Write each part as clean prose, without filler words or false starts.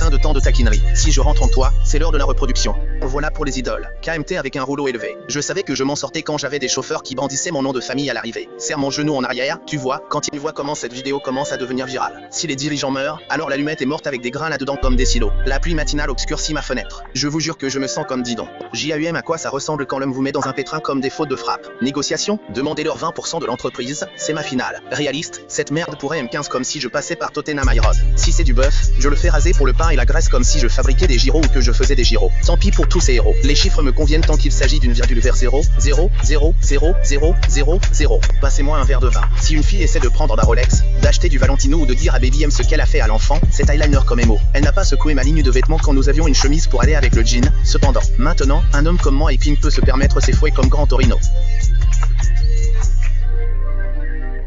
putain de temps de taquinerie. Si je rentre en toi, c'est l'heure de la reproduction. Voilà pour les idoles. KMT avec un rouleau élevé. Je savais que je m'en sortais quand j'avais des chauffeurs qui bandissaient mon nom de famille à l'arrivée. Serre mon genou en arrière, tu vois, quand ils voient comment cette vidéo commence à devenir virale. Si les dirigeants meurent, alors l'allumette est morte avec des grains là-dedans comme des silos. La pluie matinale obscurcit ma fenêtre. Je vous jure que je me sens comme Didon. JAUM à quoi ça ressemble quand l'homme vous met dans un pétrin comme des fautes de frappe. Négociation, demandez-leur 20% de l'entreprise, c'est ma finale. Réaliste, cette merde pourrait M15 comme si je passais par Tottenham Hotspur. Si c'est du bœuf, je le fais raser pour le pain et la graisse comme si je fabriquais des gyros ou que je faisais des gyros. Tant pis pour tous ces héros. Les chiffres me conviennent tant qu'il s'agit d'une virgule vers 0, 0, 0, 0, 0, 0, 0. Passez-moi un verre de vin. Si une fille essaie de prendre la Rolex, d'acheter du Valentino ou de dire à Baby M ce qu'elle a fait à l'enfant, c'est eyeliner comme émo. Elle n'a pas secoué ma ligne de vêtements quand nous avions une chemise pour aller avec le jean. Cependant, maintenant, un homme comme moi et King peut se permettre ses fouets comme Grand Torino.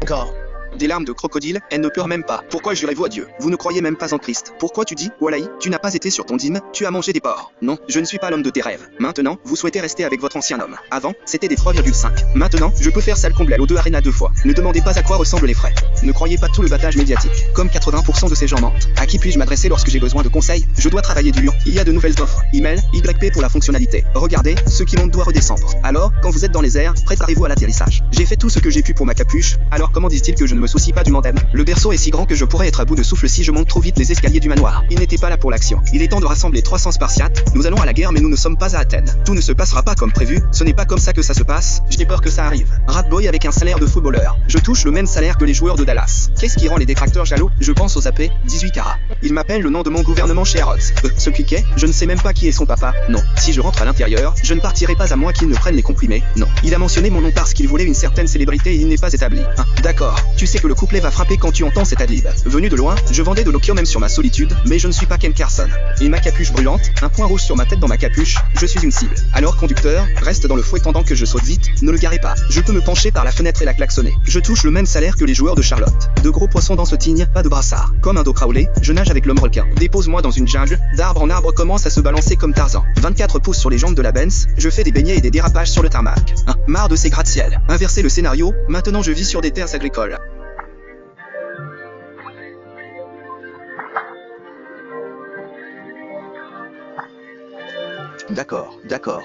Encore. Des larmes de crocodile, elle ne pleure même pas. Pourquoi jurez-vous à Dieu? Vous ne croyez même pas en Christ. Pourquoi tu dis, Walaï, tu n'as pas été sur ton dîme, tu as mangé des porcs? Non, je ne suis pas l'homme de tes rêves. Maintenant, vous souhaitez rester avec votre ancien homme. Avant, c'était des 3,5. Maintenant, je peux faire salle comblée au 2 Arena 2 fois. Ne demandez pas à quoi ressemblent les frais. Ne croyez pas tout le battage médiatique. Comme 80% de ces gens mentent. À qui puis-je m'adresser lorsque j'ai besoin de conseils? Je dois travailler dur. Il y a de nouvelles offres. Email, YP pour la fonctionnalité. Regardez, ce qui monte doit redescendre. Alors, quand vous êtes dans les airs, préparez-vous à l'atterrissage. J'ai fait tout ce que j'ai pu pour ma capuche. Alors comment disent-ils que je ne me soucie pas du mandem? Le berceau est si grand que je pourrais être à bout de souffle si je monte trop vite les escaliers du manoir. Il n'était pas là pour l'action. Il est temps de rassembler 300 Spartiates. Nous allons à la guerre mais nous ne sommes pas à Athènes. Tout ne se passera pas comme prévu. Ce n'est pas comme ça que ça se passe. J'ai peur que ça arrive. Ratboy avec un salaire de footballeur. Je touche le même salaire que les joueurs de Dallas. Qu'est-ce qui rend les détracteurs jaloux? Je pense aux AP, 18 carats. Il m'appelle le nom de mon gouvernement chez Harrods. Ce cliquet, je ne sais même pas qui est son papa. Non. Si je rentre à l'intérieur, je ne partirai pas à moins qu'il ne prenne les comprimés. Non. Il a mentionné mon nom parce qu'il voulait une certaine célébrité et il n'est pas établi. Hein, d'accord. Tu sais que le couplet va frapper quand tu entends cet adlib. Venu de loin, je vendais de l'opium même sur ma solitude, mais je ne suis pas Ken Carson. Et ma capuche brûlante, un point rouge sur ma tête dans ma capuche, je suis une cible. Alors conducteur, reste dans le fouet pendant que je saute vite, ne le garez pas. Je peux me pencher par la fenêtre et la klaxonner. Je touche le même salaire que les joueurs de Charlotte. De gros poissons dans ce tigne, pas de brassard. Comme un dos Crowley, je nage avec l'homme requin. Dépose-moi dans une jungle, d'arbre en arbre commence à se balancer comme Tarzan. 24 pouces sur les jambes de la Benz, je fais des beignets et des dérapages sur le tarmac. Hein, marre de ces gratte-ciel. Inverser le scénario, maintenant je vis sur des terres agricoles. D'accord, d'accord.